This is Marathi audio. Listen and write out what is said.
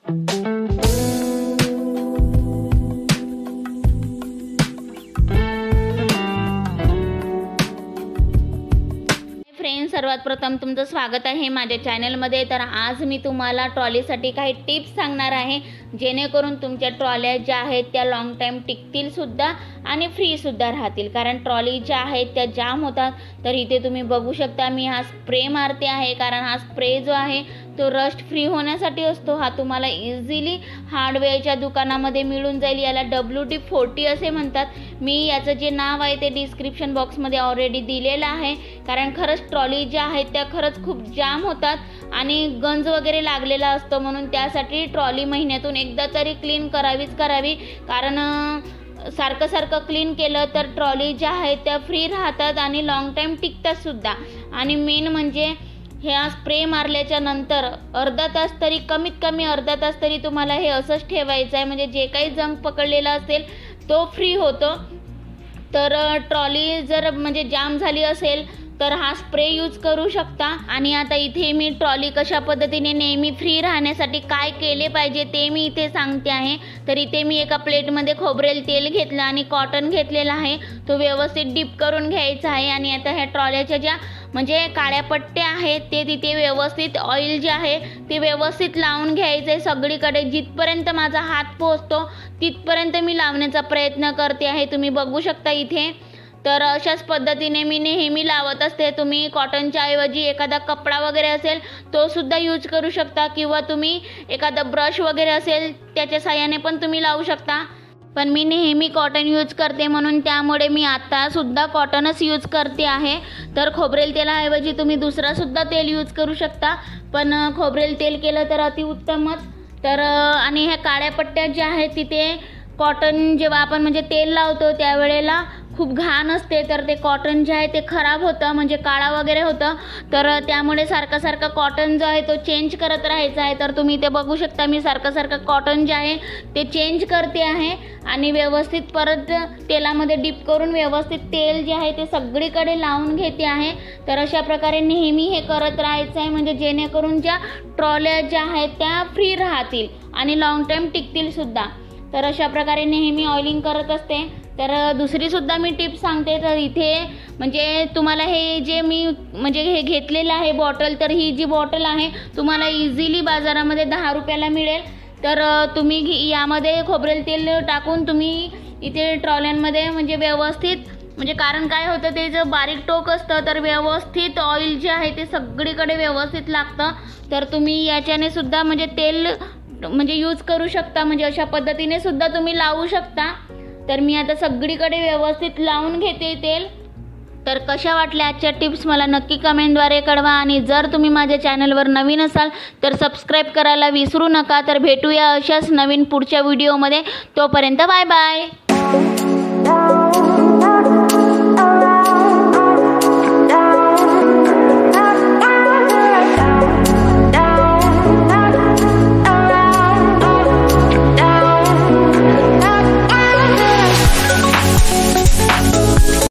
फ्रेंड्स, सर्वात प्रथम तुमचं स्वागत आहे माझ्या चॅनलमध्ये। तर आज मी तुम्हाला ट्रॉलीसाठी काही टिप्स सांगणार आहे, जेणेकरून तुमच्या ट्रॉल्या ज्या आहेत त्या लॉंग टाइम टिकतील सुद्धा आणि फ्री सुद्धा राहतील। कारण ट्रॉली ज्या आहेत त्या जाम होतात। तर इथे तुम्ही बघू शकता मी हा स्प्रे मारते आहे, कारण हा स्प्रे जो आहे तो रस्ट फ्री होण्यासाठी असतो। हा तुम्हाला इझिली हार्डवेअरच्या दुकानामध्ये मिळून जाईल। याला WD-40 असे म्हणतात। मी याचं जे नाव आहे ते डिस्क्रिप्शन बॉक्समध्ये ऑलरेडी दिलेलं आहे। कारण खरंच ट्रॉली ज्या आहेत त्या खरंच खूप जाम होतात आणि गंज वगैरे लागलेला असतो, म्हणून त्यासाठी ट्रॉली महिन्यातून एकदा तरी क्लीन करावी। कारण सारखं क्लीन केलं तर ट्रॉली ज्या आहेत त्या फ्री राहतात आणि लॉंग टाइम टिकतात सुद्धा। आणि मेन म्हणजे ह्या स्प्रे मारल्याच्या नंतर अर्धा तास तरी, कमीत कमी अर्धा तास तरी तुम्हाला हे असंच ठेवायचं आहे, म्हणजे जे काही जंक पकडलेला असेल तो फ्री होतो। तर ट्रॉली जर म्हणजे जाम झाली असेल तर हा स्प्रे यूज करू शकता। आणि आता इथे मी ट्रॉली कशा पद्धतीने नेहमी फ्री राहण्यासाठी काय केले पाहिजे ते मी इथे सांगते आहे। तर इथे मी एका प्लेटमध्ये खोबरेल तेल घेतलं आणि कॉटन घेतलेला आहे, तो व्यवस्थित डीप करून घ्यायचा आहे। आणि आता ह्या ट्रॉल्याच्या ज्या म्हणजे काळ्या पट्ट्या आहेत ते तिथे व्यवस्थित ऑइल जे आहे ते व्यवस्थित लावून घ्यायचं आहे सगळीकडे। जिथपर्यंत माझा हात पोहोचतो तिथपर्यंत मी लावण्याचा प्रयत्न करते आहे, तुम्ही बघू शकता इथे। तर अशाच पद्धतीने मी नेहमी लावत असते। तुम्ही कॉटनच्या ऐवजी एखादा कपडा वगैरे असेल तो सुद्धा यूज करू शकता, किंवा तुम्ही एखादा ब्रश वगैरे असेल त्याच्या साहाय्याने पण तुम्ही लावू शकता। पण मी नेहमी कॉटन यूज करते, म्हणून त्यामुळे मी आता सुद्धा कॉटनच यूज करते आहे। तर खोबरेल तेलाऐवजी तुम्ही दुसरा सुद्धा तेल यूज करू शकता, पण खोबरेल तेल केलं तर अतिउत्तमच। तर आणि ह्या काळ्या पट्ट्या ज्या आहेत तिथे कॉटन जेव्हा आपण म्हणजे तेल लावतो त्यावेळेला खूप घाण असते, तर ते कॉटन जे आहे ते खराब होतं, म्हणजे काळा वगैरे होतं। तर त्यामुळे सारखं कॉटन जो आहे तो चेंज करत राहायचा आहे। तर तुम्ही ते बघू शकता मी सारखं कॉटन जे आहे ते चेंज करते आहे आणि व्यवस्थित परत तेलामध्ये डीप करून व्यवस्थित तेल जे आहे ते सगळीकडे लावून घेते आहे। तर अशा प्रकारे नेहमी हे करत राहायचं आहे, म्हणजे जेणेकरून ज्या ट्रॉल्या ज्या आहेत त्या फ्री राहतील आणि लॉंग टाइम टिकतील सुद्धा। तर अशा प्रकारे नेहमी ऑइलिंग करत असते। तर दुसरी सुद्धा मी टिप्स सांगते। तर इथे म्हणजे तुम्हाला हे जे मी म्हणजे हे घेतलेलं आहे बॉटल, तर ही जी बॉटल आहे तुम्हाला इझिली बाजारामध्ये 10 रुपयाला मिळेल। तर तुम्ही यामध्ये खोबरेल तेल टाकून तुम्ही इथे ट्रॉल्यांमध्ये म्हणजे व्यवस्थित, म्हणजे कारण काय होतं ते जे बारीक टोक असतं तर व्यवस्थित ऑइल जे आहे ते सगळीकडे व्यवस्थित लागतं। तर तुम्ही याच्याने सुद्धा म्हणजे तेल म्हणजे यूज करू शकता, म्हणजे अशा पद्धतीने सुद्धा तुम्ही लावू शकता। तर मी आता सगळीकडे व्यवस्थित लावून घेते तेल। तर कशा वाटल्या आजच्या टिप्स मला नक्की कमेंटद्वारे कळवा। आणि जर तुम्ही माझ्या चॅनलवर नवीन असाल तर सबस्क्राईब करायला विसरू नका। तर भेटूया अशाच नवीन पुढच्या व्हिडिओमध्ये, तोपर्यंत बाय बाय।